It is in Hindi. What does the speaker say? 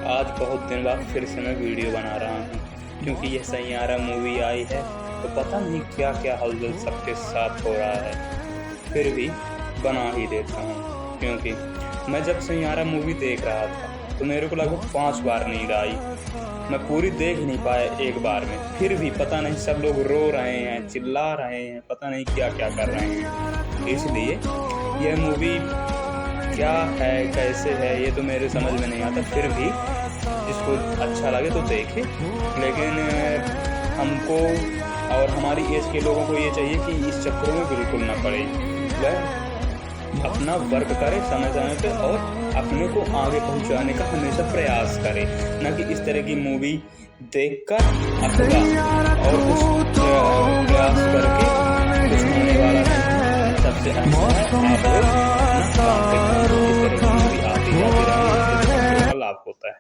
आज बहुत दिन बाद फिर से मैं वीडियो बना रहा हूँ क्योंकि यह सैयारा मूवी आई है तो पता नहीं क्या क्या हलचल सबके साथ हो रहा है। फिर भी बना ही देता हूँ क्योंकि मैं जब सैयारा मूवी देख रहा था तो मेरे को लगभग 5 बार नींद आई। मैं पूरी देख नहीं पाया एक बार में, फिर भी पता नहीं सब लोग रो रहे हैं, चिल्ला रहे हैं, पता नहीं क्या क्या कर रहे हैं। इसलिए यह मूवी क्या है कैसे है ये तो मेरे समझ में नहीं आता। फिर भी जिसको अच्छा लगे तो देखे, लेकिन हमको और हमारी एज के लोगों को ये चाहिए कि इस चक्करों में बिल्कुल ना पड़े। वह अपना वर्क करे समय समय पे और अपने को आगे पहुंचाने का हमेशा प्रयास करे, न कि इस तरह की मूवी देखकर अफवाह और कुछ प्रयास करके कुछ होने वाला नहीं। सबसे अच्छा है आप लोग अपना काम पे इस तरह की मूवी आती जाती रहे, लाभ होता है।